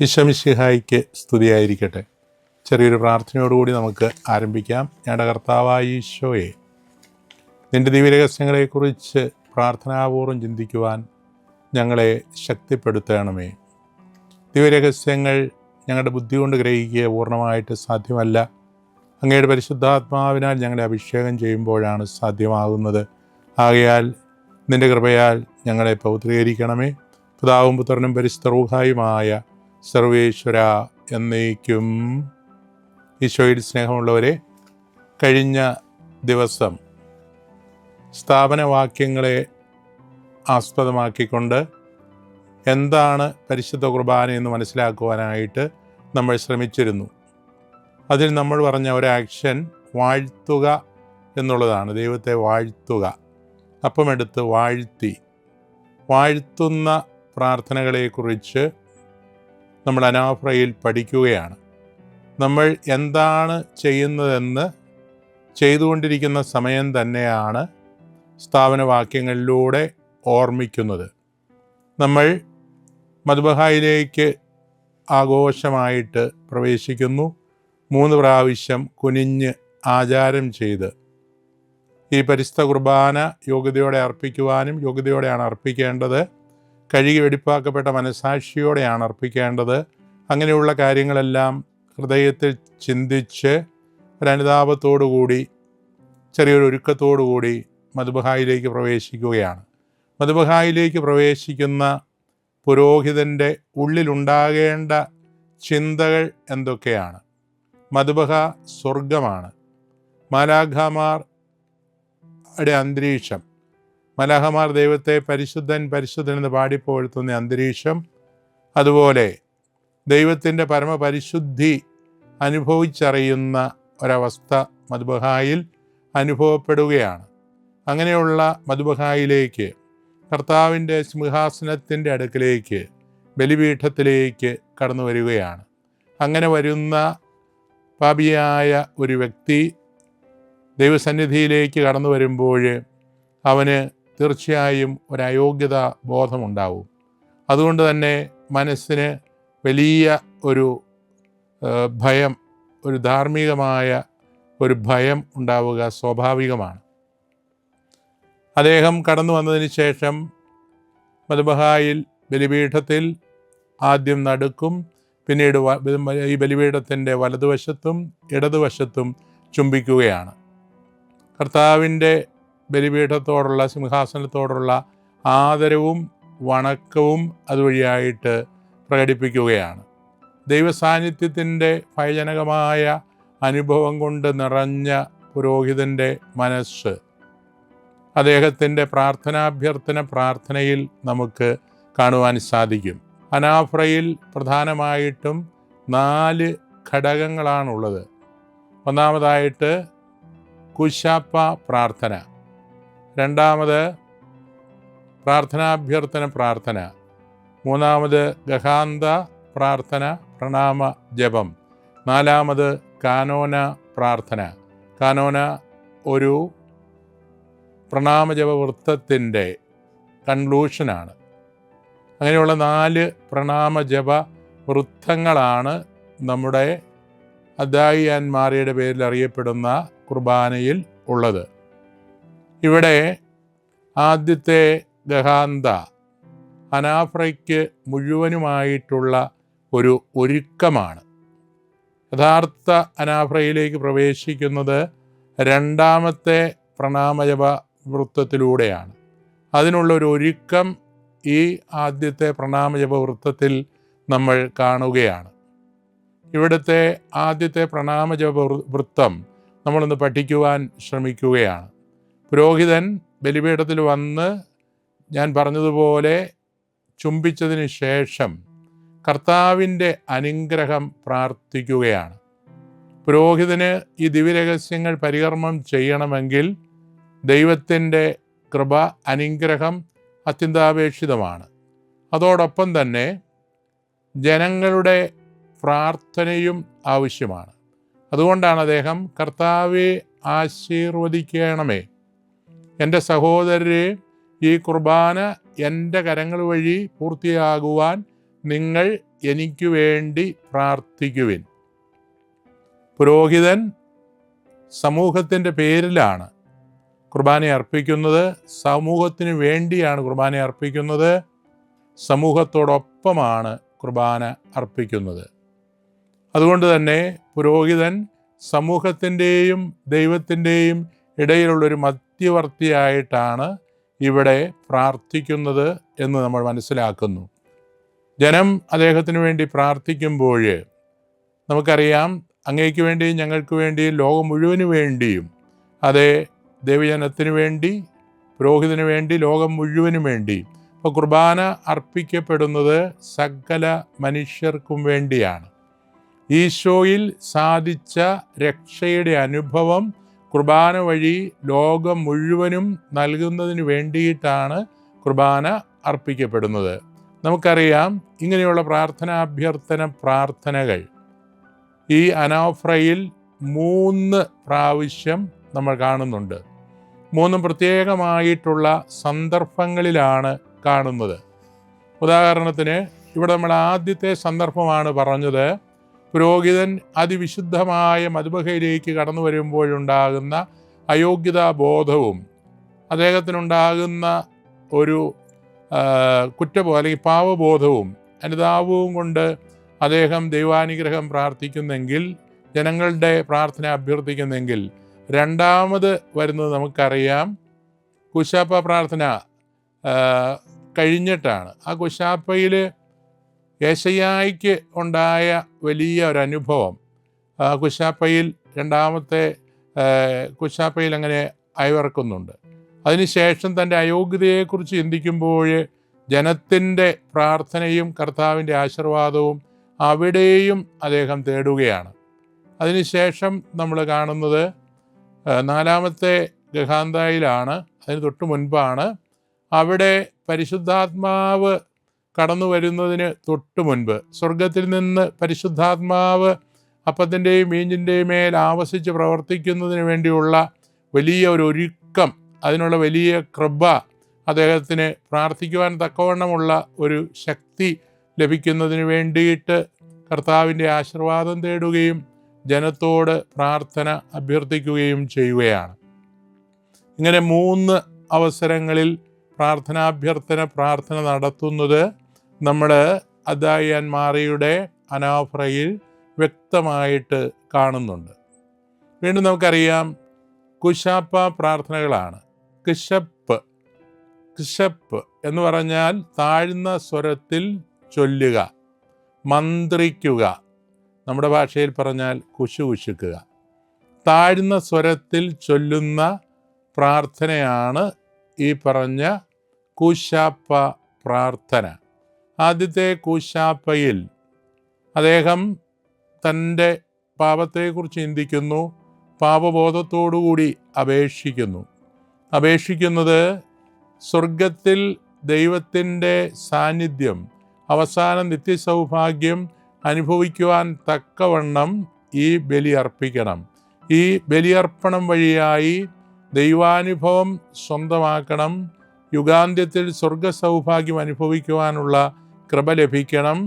ഈശോമിശിഹായ്ക്ക് സ്തുതിയായിരിക്കട്ടെ. ചെറിയൊരു പ്രാർത്ഥനയോടുകൂടി നമുക്ക് ആരംഭിക്കാം. ഞങ്ങളുടെ കർത്താവായ ഈശോയെ, നിൻ്റെ ദിവ്യരഹസ്യങ്ങളെക്കുറിച്ച് പ്രാർത്ഥനാപൂർവ്വം ചിന്തിക്കുവാൻ ഞങ്ങളെ ശക്തിപ്പെടുത്തണമേ. ദിവ്യരഹസ്യങ്ങൾ ഞങ്ങളുടെ ബുദ്ധി കൊണ്ട് ഗ്രഹിക്കുക പൂർണ്ണമായിട്ട് സാധ്യമല്ല. അങ്ങയുടെ പരിശുദ്ധാത്മാവിനാൽ ഞങ്ങളെ അഭിഷേകം ചെയ്യുമ്പോഴാണ് സാധ്യമാകുന്നത്. ആകയാൽ നിൻ്റെ കൃപയാൽ ഞങ്ങളെ പൗത്രീകരിക്കണമേ. പിതാവും പുത്രനും പരിശുദ്ധ റൂഹായുമായ സർവേശ്വര എന്നേക്കും. ഈശോയിൽ സ്നേഹമുള്ളവരെ, കഴിഞ്ഞ ദിവസം സ്ഥാപനവാക്യങ്ങളെ ആസ്പദമാക്കിക്കൊണ്ട് എന്താണ് പരിശുദ്ധ കുർബാന എന്ന് മനസ്സിലാക്കുവാനായിട്ട് നമ്മൾ ശ്രമിച്ചിരുന്നു. അതിൽ നമ്മൾ പറഞ്ഞ ഒരു ആക്ഷൻ വാഴ്ത്തുക എന്നുള്ളതാണ്. ദൈവത്തെ വാഴ്ത്തുക, അപ്പമെടുത്ത് വാഴ്ത്തുന്ന പ്രാർത്ഥനകളെക്കുറിച്ച് നമ്മൾ അനാഫ്രയിൽ പഠിക്കുകയാണ്. നമ്മൾ എന്താണ് ചെയ്യുന്നതെന്ന് ചെയ്തുകൊണ്ടിരിക്കുന്ന സമയം തന്നെയാണ് സ്ഥാപനവാക്യങ്ങളിലൂടെ ഓർമ്മിക്കുന്നത്. നമ്മൾ മദ്ബഹായിലേക്ക് ആഘോഷമായിട്ട് പ്രവേശിക്കുന്നു. 3 പ്രാവശ്യം കുനിഞ്ഞ് ആചാരം ചെയ്ത് ഈ പരിശുദ്ധ കുർബാന യോഗ്യതയോടെ അർപ്പിക്കുവാനും, യോഗ്യതയോടെയാണ് അർപ്പിക്കേണ്ടത്, കഴുകി വെടിപ്പാക്കപ്പെട്ട മനസാക്ഷിയോടെയാണ് അർപ്പിക്കേണ്ടത്. അങ്ങനെയുള്ള കാര്യങ്ങളെല്ലാം ഹൃദയത്തിൽ ചിന്തിച്ച് ഒരനുതാപത്തോടുകൂടി, ചെറിയൊരു ഒരുക്കത്തോടുകൂടി മദ്ബഹായിലേക്ക് പ്രവേശിക്കുകയാണ്. മദ്ബഹായിലേക്ക് പ്രവേശിക്കുന്ന പുരോഹിതൻ്റെ ഉള്ളിലുണ്ടാകേണ്ട ചിന്തകൾ എന്തൊക്കെയാണ്? മദ്ബഹ സ്വർഗമാണ്. മാലാഖമാരുടെ അന്തരീക്ഷം, മലാഖമാർ ദൈവത്തെ പരിശുദ്ധൻ പരിശുദ്ധൻ എന്ന് പാടിപ്പോഴ്ത്തുന്ന അന്തരീക്ഷം, അതുപോലെ ദൈവത്തിൻ്റെ പരമപരിശുദ്ധി അനുഭവിച്ചറിയുന്ന ഒരവസ്ഥ മദ്ബഹായിൽ അനുഭവപ്പെടുകയാണ്. അങ്ങനെയുള്ള മദ്ബഹായിലേക്ക്, കർത്താവിൻ്റെ സിംഹാസനത്തിൻ്റെ അടുക്കിലേക്ക്, ബലിപീഠത്തിലേക്ക് കടന്നു വരികയാണ്. അങ്ങനെ വരുന്ന പാപിയായ ഒരു വ്യക്തി ദൈവസന്നിധിയിലേക്ക് കടന്നു വരുമ്പോൾ അവന് തീർച്ചയായും ഒരു അയോഗ്യത ബോധമുണ്ടാവും. അതുകൊണ്ട് തന്നെ മനസ്സിന് വലിയ ഒരു ഭയം, ഒരു ധാർമ്മികമായ ഒരു ഭയം ഉണ്ടാവുക സ്വാഭാവികമാണ്. അദ്ദേഹം കടന്നു വന്നതിന് ശേഷം മദ്ബഹായിൽ ബലിപീഠത്തിൽ ആദ്യം നടുക്കും, പിന്നീട് ഈ ബലിപീഠത്തിൻ്റെ വലതുവശത്തും ഇടതുവശത്തും ചുംബിക്കുകയാണ്. കർത്താവിൻ്റെ ബലിപീഠത്തോടുള്ള, സിംഹാസനത്തോടുള്ള ആദരവും വണക്കവും അതുവഴിയായിട്ട് പ്രകടിപ്പിക്കുകയാണ്. ദൈവസാന്നിധ്യത്തിൻ്റെ ഭയജനകമായ അനുഭവം കൊണ്ട് നിറഞ്ഞ പുരോഹിതൻ്റെ മനസ്സ് അദ്ദേഹത്തിൻ്റെ പ്രാർത്ഥനയിൽ നമുക്ക് കാണുവാൻ സാധിക്കും. അനാഫ്രയിൽ പ്രധാനമായിട്ടും 4 ഘടകങ്ങളാണുള്ളത്. ഒന്നാമതായിട്ട് കുശാപ്പ പ്രാർത്ഥന, രണ്ടാമത് പ്രാർത്ഥന, മൂന്നാമത് ഗഹാന്ത പ്രാർത്ഥന, പ്രണാമ ജപം, നാലാമത് കാനോന പ്രാർത്ഥന. കാനോന ഒരു പ്രണാമജപ വൃത്തത്തിൻ്റെ കൺക്ലൂഷനാണ്. അങ്ങനെയുള്ള 4 പ്രണാമജപ വൃത്തങ്ങളാണ് നമ്മുടെ അദായി ആൻഡ് മാറിയയുടെ പേരിൽ അറിയപ്പെടുന്ന കുർബാനയിൽ ഉള്ളത്. ഇവിടെ ആദ്യത്തെ ഗഹാന്ത അനാഫ്രയ്ക്ക് മുഴുവനുമായിട്ടുള്ള ഒരു ഒരുക്കമാണ്. യഥാർത്ഥ അനാഫ്രയിലേക്ക് പ്രവേശിക്കുന്നത് 2ാമത്തെ പ്രണാമജപ വൃത്തത്തിലൂടെയാണ്. അതിനുള്ളൊരു ഒരുക്കം ഈ ആദ്യത്തെ പ്രണാമജപ വൃത്തത്തിൽ നമ്മൾ കാണുകയാണ്. ഇവിടുത്തെ ആദ്യത്തെ പ്രണാമജപ വൃത്തം നമ്മളൊന്ന് പഠിക്കുവാൻ ശ്രമിക്കുകയാണ്. പുരോഹിതൻ ബലിപീഠത്തിൽ വന്ന് ഞാൻ പറഞ്ഞതുപോലെ ചുംബിച്ചതിന് ശേഷം കർത്താവിൻ്റെ അനുഗ്രഹം പ്രാർത്ഥിക്കുകയാണ്. പുരോഹിതന് ഈ ദിവ്യരഹസ്യങ്ങൾ പരികർമ്മം ചെയ്യണമെങ്കിൽ ദൈവത്തിൻ്റെ കൃപ, അനുഗ്രഹം അത്യന്താപേക്ഷിതമാണ്. അതോടൊപ്പം തന്നെ ജനങ്ങളുടെ പ്രാർത്ഥനയും ആവശ്യമാണ്. അതുകൊണ്ടാണ് അദ്ദേഹം കർത്താവെ ആശീർവദിക്കണമേ, എൻ്റെ സഹോദരരെ ഈ കുർബാന എൻ്റെ കരങ്ങൾ വഴി പൂർത്തിയാകുവാൻ നിങ്ങൾ എനിക്ക് വേണ്ടി പ്രാർത്ഥിക്കുവിൻ. പുരോഹിതൻ സമൂഹത്തിൻ്റെ പേരിലാണ് കുർബാന അർപ്പിക്കുന്നത്, സമൂഹത്തിന് വേണ്ടിയാണ് കുർബാന അർപ്പിക്കുന്നത്, സമൂഹത്തോടൊപ്പമാണ് കുർബാന അർപ്പിക്കുന്നത്. അതുകൊണ്ട് തന്നെ പുരോഹിതൻ സമൂഹത്തിൻ്റെയും ദൈവത്തിൻ്റെയും ഇടയിലുള്ളൊരു മധ്യവർത്തിയായിട്ടാണ് ഇവിടെ പ്രാർത്ഥിക്കുന്നത് എന്ന് നമ്മൾ മനസ്സിലാക്കുന്നു. ജനം അദ്ദേഹത്തിന് വേണ്ടി പ്രാർത്ഥിക്കുമ്പോൾ നമുക്കറിയാം, അങ്ങേക്ക് വേണ്ടിയും ഞങ്ങൾക്ക് വേണ്ടിയും ലോകം മുഴുവന് വേണ്ടിയും, അതേ ദൈവജനത്തിന് വേണ്ടി, പുരോഹിതന് വേണ്ടി, ലോകം മുഴുവനും വേണ്ടി. അപ്പോൾ കുർബാന അർപ്പിക്കപ്പെടുന്നത് സകല മനുഷ്യർക്കും വേണ്ടിയാണ്. ഈശോയിൽ സാധിച്ച രക്ഷയുടെ അനുഭവം കുർബാന വഴി ലോകം മുഴുവനും നൽകുന്നതിന് വേണ്ടിയിട്ടാണ് കുർബാന അർപ്പിക്കപ്പെടുന്നത്. നമുക്കറിയാം, ഇങ്ങനെയുള്ള പ്രാർത്ഥനകൾ ഈ അനാഫ്രയിൽ 3 പ്രാവശ്യം നമ്മൾ കാണുന്നുണ്ട്. 3 പ്രത്യേകമായിട്ടുള്ള സന്ദർഭങ്ങളിലാണ് കാണുന്നത്. ഉദാഹരണത്തിന് ഇവിടെ നമ്മൾ ആദ്യത്തെ സന്ദർഭമാണ് പറഞ്ഞത്. പുരോഹിതൻ അതിവിശുദ്ധമായ മദ്ബഹയിലേക്ക് കടന്നു വരുമ്പോഴുണ്ടാകുന്ന അയോഗ്യതാബോധവും അദ്ദേഹത്തിനുണ്ടാകുന്ന ഒരു കുറ്റബോധം അല്ലെങ്കിൽ പാവബോധവും അനുതാപവും കൊണ്ട് അദ്ദേഹം ദൈവാനുഗ്രഹം പ്രാർത്ഥിക്കുന്നെങ്കിൽ, ജനങ്ങളുടെ പ്രാർത്ഥന അഭ്യർത്ഥിക്കുന്നെങ്കിൽ, രണ്ടാമത് വരുന്നത് നമുക്കറിയാം, കുശാപ്പ പ്രാർത്ഥന കഴിഞ്ഞിട്ടാണ്. ആ കുശാപ്പയിൽ യേശയ്യായ്ക്ക് ഉണ്ടായ വലിയ ഒരനുഭവം കുശാപ്പയിൽ രണ്ടാമത്തെ കുശാപ്പയിൽ അങ്ങനെ അയവിറക്കുന്നുണ്ട്. അതിനുശേഷം തൻ്റെ അയോഗ്യതയെക്കുറിച്ച് ചിന്തിക്കുമ്പോൾ ജനത്തിൻ്റെ പ്രാർത്ഥനയും കർത്താവിൻ്റെ ആശീർവാദവും അവിടെയും അദ്ദേഹം തേടുകയാണ്. അതിനുശേഷം നമ്മൾ കാണുന്നത് 4-ാമത്തെ ഗഹാന്തായിലാണ്. അതിന് തൊട്ട് മുൻപാണ്. അവിടെ പരിശുദ്ധാത്മാവ് കടന്നു വരുന്നതിന് തൊട്ട് മുൻപ് സ്വർഗത്തിൽ നിന്ന് പരിശുദ്ധാത്മാവ് അപ്പത്തിൻ്റെയും വീഞ്ഞിൻ്റെയും മേൽ ആവസിച്ച് പ്രവർത്തിക്കുന്നതിന് വേണ്ടിയുള്ള വലിയ ഒരു ഒരുക്കം, അതിനുള്ള വലിയ കൃപ, അദ്ദേഹത്തിന് പ്രാർത്ഥിക്കുവാൻ തക്കവണ്ണമുള്ള ഒരു ശക്തി ലഭിക്കുന്നതിന് വേണ്ടിയിട്ട് കർത്താവിൻ്റെ ആശീർവാദം തേടുകയും ജനത്തോട് പ്രാർത്ഥന അഭ്യർത്ഥിക്കുകയും ചെയ്യുകയാണ്. ഇങ്ങനെ 3 അവസരങ്ങളിൽ പ്രാർത്ഥന നടത്തുന്നത് നമ്മൾ അദായിയാൻ മാറിയുടെ അനാഫ്രയിൽ വ്യക്തമായിട്ട് കാണുന്നുണ്ട്. വീണ്ടും നമുക്കറിയാം, കുശാപ്പ പ്രാർത്ഥനകളാണ്. കിഷപ്പ് എന്ന് പറഞ്ഞാൽ താഴ്ന്ന സ്വരത്തിൽ ചൊല്ലുക, മന്ത്രിക്കുക. നമ്മുടെ ഭാഷയിൽ പറഞ്ഞാൽ കുശുകുശുക്കുക. താഴ്ന്ന സ്വരത്തിൽ ചൊല്ലുന്ന പ്രാർത്ഥനയാണ് ഈ പറഞ്ഞ കുശാപ്പ പ്രാർത്ഥന. ആദ്യത്തെ കുശാപ്പയിൽ അദ്ദേഹം തൻ്റെ പാപത്തെക്കുറിച്ച് ചിന്തിക്കുന്നു, പാപബോധത്തോടുകൂടി അപേക്ഷിക്കുന്നത് സ്വർഗത്തിൽ ദൈവത്തിൻ്റെ സാന്നിധ്യം, അവസാന നിത്യസൗഭാഗ്യം അനുഭവിക്കുവാൻ തക്കവണ്ണം ഈ ബലി അർപ്പിക്കണം. ഈ ബലിയർപ്പണം വഴിയായി ദൈവാനുഭവം സ്വന്തമാക്കണം. യുഗാന്ത്യത്തിൽ സ്വർഗസൗഭാഗ്യം അനുഭവിക്കുവാനുള്ള കൃപ ലഭിക്കണം.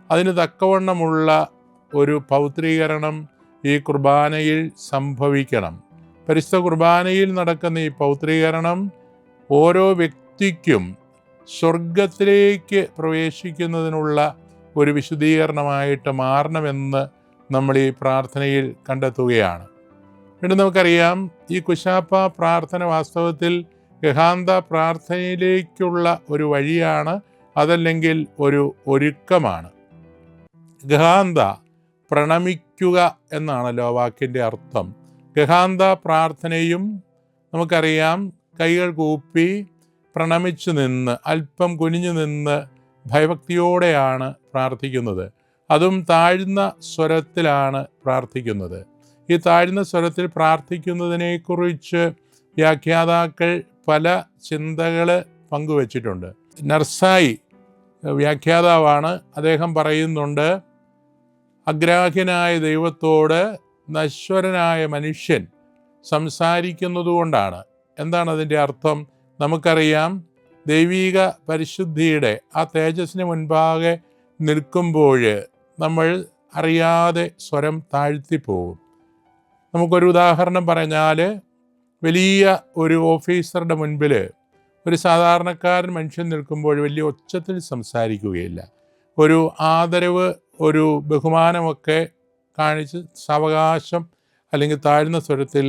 അതിന് തക്കവണ്ണമുള്ള ഒരു പൗത്രീകരണം ഈ കുർബാനയിൽ സംഭവിക്കണം. പരിശുദ്ധ കുർബാനയിൽ നടക്കുന്ന ഈ പൗത്രീകരണം ഓരോ വ്യക്തിക്കും സ്വർഗത്തിലേക്ക് പ്രവേശിക്കുന്നതിനുള്ള ഒരു വിശുദ്ധീകരണമായിട്ട് മാറണമെന്ന് നമ്മൾ ഈ പ്രാർത്ഥനയിൽ കണ്ടെത്തുകയാണ്. വീണ്ടും നമുക്കറിയാം, ഈ കുശാപ്പ പ്രാർത്ഥന വാസ്തവത്തിൽ ഗഹാന്ത പ്രാർത്ഥനയിലേക്കുള്ള ഒരു വഴിയാണ്, അതല്ലെങ്കിൽ ഒരു ഒരുക്കമാണ്. ഗഹാന്ത പ്രണമിക്കുക എന്നാണല്ലോ വാക്കിൻ്റെ അർത്ഥം. ഗഹാന്ത പ്രാർത്ഥനയും നമുക്കറിയാം, കൈകൾ കൂപ്പി പ്രണമിച്ചു നിന്ന്, അല്പം കുനിഞ്ഞു നിന്ന് ഭയഭക്തിയോടെയാണ് പ്രാർത്ഥിക്കുന്നത്. അതും താഴ്ന്ന സ്വരത്തിലാണ് പ്രാർത്ഥിക്കുന്നത്. ഈ താഴ്ന്ന സ്വരത്തിൽ പ്രാർത്ഥിക്കുന്നതിനെക്കുറിച്ച് വ്യാഖ്യാതാക്കൾ പല ചിന്തകൾ പങ്കുവച്ചിട്ടുണ്ട്. നർസായി വ്യാഖ്യാതാവാണ്. അദ്ദേഹം പറയുന്നുണ്ട്, അഗ്രാഹ്യനായ ദൈവത്തോട് നശ്വരനായ മനുഷ്യൻ സംസാരിക്കുന്നതുകൊണ്ടാണ്. എന്താണ് അതിൻ്റെ അർത്ഥം? നമുക്കറിയാം, ദൈവീക പരിശുദ്ധിയുടെ ആ തേജസ്സിന് മുൻപാകെ നിൽക്കുമ്പോൾ നമ്മൾ അറിയാതെ സ്വരം താഴ്ത്തിപ്പോകും. നമുക്കൊരു ഉദാഹരണം പറഞ്ഞാൽ, വലിയ ഒരു ഓഫീസറുടെ മുൻപിൽ ഒരു സാധാരണക്കാരൻ മനുഷ്യൻ നിൽക്കുമ്പോൾ വലിയ ഒച്ചത്തിൽ സംസാരിക്കുകയില്ല. ഒരു ആദരവ്, ഒരു ബഹുമാനമൊക്കെ കാണിച്ച് സാവകാശം അല്ലെങ്കിൽ താഴ്ന്ന സ്വരത്തിൽ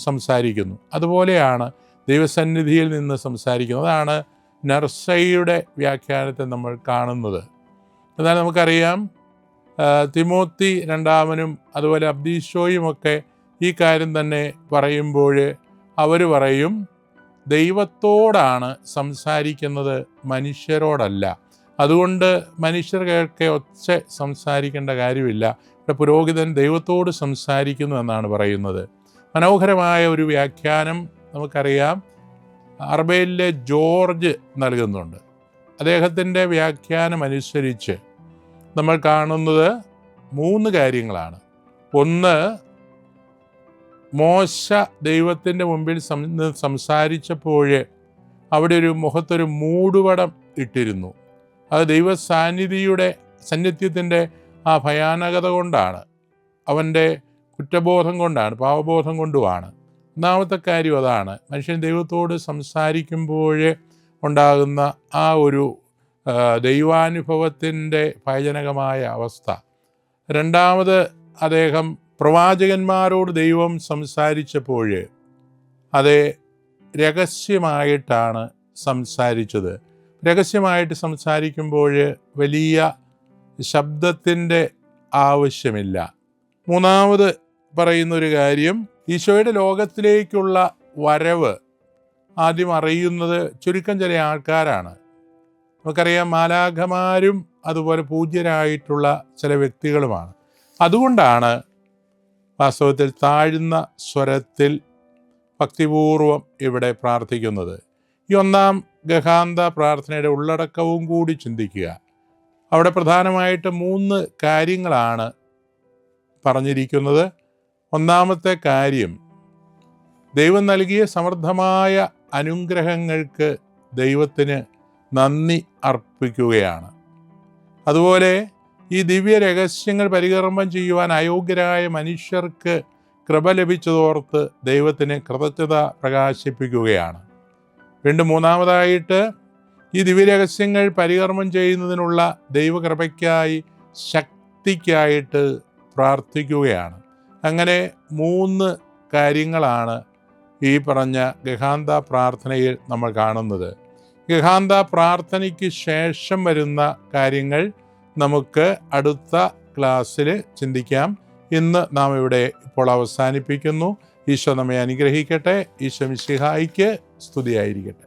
സംസാരിക്കുന്നു. അതുപോലെയാണ് ദൈവസന്നിധിയിൽ നിന്ന് സംസാരിക്കുന്നത്. അതാണ് നർസയുടെ വ്യാഖ്യാനത്തെ നമ്മൾ കാണുന്നത്. എന്നാൽ നമുക്കറിയാം, തിമോത്തി രണ്ടാമനും അതുപോലെ അബ്ദീശോയുമൊക്കെ ഈ കാര്യം തന്നെ പറയുമ്പോൾ അവർ പറയും, ദൈവത്തോടാണ് സംസാരിക്കുന്നത്, മനുഷ്യരോടല്ല. അതുകൊണ്ട് മനുഷ്യർ കേൾക്കെ ഒച്ച സംസാരിക്കേണ്ട കാര്യമില്ല. ഇവിടെ പുരോഹിതൻ ദൈവത്തോട് സംസാരിക്കുന്നു എന്നാണ് പറയുന്നത്. മനോഹരമായ ഒരു വ്യാഖ്യാനം നമുക്കറിയാം, അർബേലിലെ ജോർജ് നൽകുന്നുണ്ട്. അദ്ദേഹത്തിൻ്റെ വ്യാഖ്യാനം അനുസരിച്ച് നമ്മൾ കാണുന്നത് 3 കാര്യങ്ങളാണ്. ഒന്ന്, മോശ ദൈവത്തിൻ്റെ മുമ്പിൽ സംസാരിച്ചപ്പോൾ അവിടെ ഒരു മുഖത്തൊരു മൂടുപടം ഇട്ടിരുന്നു. അത് ദൈവ സാന്നിധ്യത്തിൻ്റെ ആ ഭയാനകത കൊണ്ടാണ്, അവൻ്റെ കുറ്റബോധം കൊണ്ടാണ്, പാവബോധം കൊണ്ടുമാണ്. ഒന്നാമത്തെ കാര്യം അതാണ്, മനുഷ്യൻ ദൈവത്തോട് സംസാരിക്കുമ്പോൾ ഉണ്ടാകുന്ന ആ ഒരു ദൈവാനുഭവത്തിൻ്റെ ഭയജനകമായ അവസ്ഥ. രണ്ടാമത്, അദ്ദേഹം പ്രവാചകന്മാരോട് ദൈവം സംസാരിച്ചപ്പോൾ അത് രഹസ്യമായിട്ടാണ് സംസാരിച്ചത്. രഹസ്യമായിട്ട് സംസാരിക്കുമ്പോൾ വലിയ ശബ്ദത്തിൻ്റെ ആവശ്യമില്ല. മൂന്നാമത് പറയുന്നൊരു കാര്യം, ഈശോയുടെ ലോകത്തിലേക്കുള്ള വരവ് ആദ്യം അറിയുന്നത് ചുരുക്കം ചില ആൾക്കാരാണ്. നമുക്കറിയാം, മാലാഖമാരും അതുപോലെ പൂജ്യരായിട്ടുള്ള ചില വ്യക്തികളുമാണ്. അതുകൊണ്ടാണ് വാസ്തവത്തിൽ താഴ്ന്ന സ്വരത്തിൽ ഭക്തിപൂർവം ഇവിടെ പ്രാർത്ഥിക്കുന്നത്. ഈ 1-ാം ഗഹാന്ത പ്രാർത്ഥനയുടെ ഉള്ളടക്കവും കൂടി ചിന്തിക്കുക. അവിടെ പ്രധാനമായിട്ട് 3 കാര്യങ്ങളാണ് പറഞ്ഞിരിക്കുന്നത്. ഒന്നാമത്തെ കാര്യം, ദൈവം നൽകിയ സമൃദ്ധമായ അനുഗ്രഹങ്ങൾക്ക് ദൈവത്തിന് നന്ദി അർപ്പിക്കുകയാണ്. അതുപോലെ ഈ ദിവ്യ രഹസ്യങ്ങൾ പരികർമ്മം ചെയ്യുവാൻ അയോഗ്യരായ മനുഷ്യർക്ക് കൃപ ലഭിച്ചതോർത്ത് ദൈവത്തിന് കൃതജ്ഞത പ്രകാശിപ്പിക്കുകയാണ്. വീണ്ടും മൂന്നാമതായിട്ട്, ഈ ദിവ്യരഹസ്യങ്ങൾ പരികർമ്മം ചെയ്യുന്നതിനുള്ള ദൈവകൃപയ്ക്കായി, ശക്തിക്കായിട്ട് പ്രാർത്ഥിക്കുകയാണ്. അങ്ങനെ 3 കാര്യങ്ങളാണ് ഈ പറഞ്ഞ ഗഹാന്ത പ്രാർത്ഥനയിൽ നമ്മൾ കാണുന്നത്. ഗഹാന്ത പ്രാർത്ഥനയ്ക്ക് ശേഷം വരുന്ന കാര്യങ്ങൾ നമുക്ക് അടുത്ത ക്ലാസ്സിൽ ചിന്തിക്കാം. ഇന്ന് നാം ഇവിടെ ഇപ്പോൾ അവസാനിപ്പിക്കുന്നു. ഈശോ നമ്മെ അനുഗ്രഹിക്കട്ടെ. ഈശോ മിശിഹായിക്ക് സ്തുതിയായിരിക്കട്ടെ.